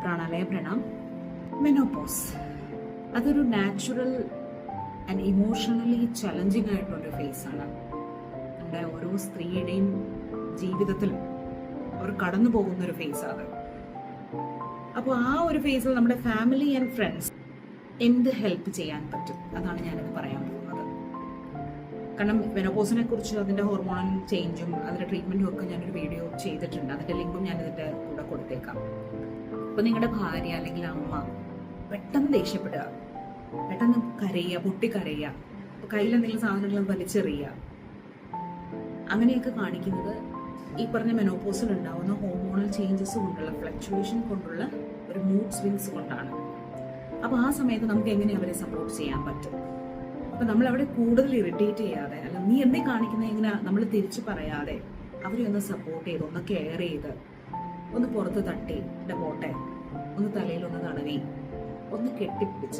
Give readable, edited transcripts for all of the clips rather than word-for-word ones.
പ്രാണാലയ pranam. Menopause അതൊരു natural and emotionally challenging ആയിട്ടുള്ളൊരു ഫേസാണ്. നമ്മുടെ ഓരോ സ്ത്രീയുടെയും ജീവിതത്തിൽ അവർ കടന്നു പോകുന്നൊരു ഫേസാണ്. അപ്പോൾ ആ ഒരു ഫേസിൽ നമ്മുടെ ഫാമിലി ആൻഡ് ഫ്രണ്ട്സ് എന്ത് ഹെൽപ്പ് ചെയ്യാൻ പറ്റും, അതാണ് ഞാനിത് പറയാൻ പോകുന്നത്. കാരണം മെനോപോസിനെ കുറിച്ച്, അതിൻ്റെ ഹോർമോണൽ ചേഞ്ചും അതിൻ്റെ ട്രീറ്റ്മെൻറ്റും ഒക്കെ ഞാനൊരു വീഡിയോ ചെയ്തിട്ടുണ്ട്. അതിൻ്റെ ലിങ്കും ഞാനിതിൻ്റെ കൂടെ കൊടുത്തേക്കാം. അപ്പോൾ നിങ്ങളുടെ ഭാര്യ അല്ലെങ്കിൽ അമ്മ പെട്ടെന്ന് ദേഷ്യപ്പെടുക, പെട്ടെന്ന് കരയുക, പൊട്ടിക്കരയുക, കയ്യിലെന്തെങ്കിലും സാധനങ്ങൾ വലിച്ചെറിയുക, അങ്ങനെയൊക്കെ കാണിക്കുന്നത് ഈ പറഞ്ഞ മെനോപോസിൽ ഉണ്ടാവുന്ന ഹോർമോണൽ ചേഞ്ചസ് കൊണ്ടുള്ള, ഫ്ലക്ച്വേഷൻ കൊണ്ടുള്ള ഒരു മൂഡ് സ്വിങ്സ് കൊണ്ടാണ്. അപ്പോൾ ആ സമയത്ത് നമുക്ക് എങ്ങനെ അവരെ സപ്പോർട്ട് ചെയ്യാൻ പറ്റും? അപ്പം നമ്മൾ അവിടെ കൂടുതൽ ഇറിറ്റേറ്റ് ചെയ്യാതെ, അല്ല നീ എന്തേ കാണിക്കുന്നത്, ഇങ്ങനെ നമ്മൾ തിരിച്ചു പറയാതെ അവരെ ഒന്ന് സപ്പോർട്ട് ചെയ്ത്, ഒന്ന് കെയർ ചെയ്ത്, ഒന്ന് പുറത്ത് തട്ടി പോട്ടെ, ഒന്ന് തലയിൽ ഒന്ന് തടവി, ഒന്ന് കെട്ടിപ്പിടിച്ച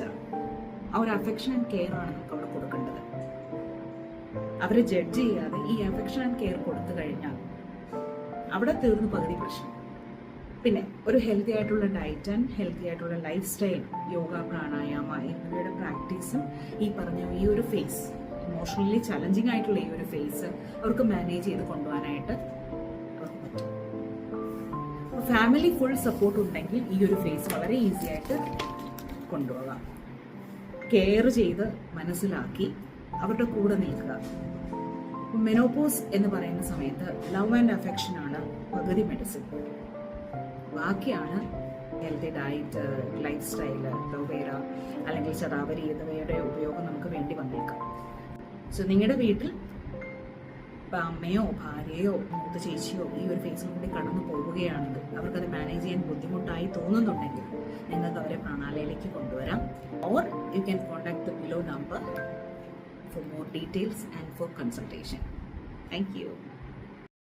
ആ ഒരു അഫെക്ഷൻ ആൻഡ് കെയർ ആണ് നമുക്ക് അവിടെ കൊടുക്കേണ്ടത്. അവരെ ജഡ്ജ് ചെയ്യാതെ ഈ അഫെക്ഷൻ ആൻഡ് കെയർ കൊടുത്തു കഴിഞ്ഞാൽ അവിടെ തീർന്നു പകുതി പ്രശ്നം. പിന്നെ ഒരു ഹെൽത്തി ആയിട്ടുള്ള ഡയറ്റ് ആൻഡ് ഹെൽത്തി ആയിട്ടുള്ള ലൈഫ് സ്റ്റൈൽ, യോഗ, പ്രാണായാമ എന്നിവയുടെ പ്രാക്ടീസും ഈ പറഞ്ഞ ഈ ഒരു ഫേസ്, ഇമോഷണലി ചലഞ്ചിങ് ആയിട്ടുള്ള ഈ ഒരു ഫേസ് അവർക്ക് മാനേജ് ചെയ്ത് കൊണ്ടുപോകാനായിട്ട് അവർക്ക് പറ്റും. ഫാമിലി ഫുൾ സപ്പോർട്ട് ഉണ്ടെങ്കിൽ ഈ ഒരു ഫേസ് വളരെ ഈസി ആയിട്ട് കൊണ്ടുപോകാം. കെയർ ചെയ്ത് മനസ്സിലാക്കി അവരുടെ കൂടെ നിൽക്കുക. മെനോപോസ് എന്ന് പറയുന്ന സമയത്ത് ലവ് ആൻഡ് അഫെക്ഷൻ ആണ് പകുതി മെഡിസിൻ, ബാക്കിയാണ് ഹെൽത്തി ഡയറ്റ്, ലൈഫ് സ്റ്റൈല്, ലോവേറ അല്ലെങ്കിൽ ശതാവരി എന്നിവയുടെ ഉപയോഗം നമുക്ക് വേണ്ടി വന്നേക്കാം. സോ നിങ്ങളുടെ വീട്ടിൽ ഇപ്പം അമ്മയോ ഭാര്യയോ മൂത്ത ചേച്ചിയോ ഈ ഒരു ഫേസിൽ കൂടി കടന്നു പോവുകയാണെങ്കിൽ, അവർക്കത് മാനേജ് ചെയ്യാൻ ബുദ്ധിമുട്ടായി തോന്നുന്നുണ്ടെങ്കിൽ നിങ്ങൾക്ക് അവരെ പ്രാണാലയയിലേക്ക് കൊണ്ടുവരാം. Or you can contact the below number for more details and for consultation. Thank you.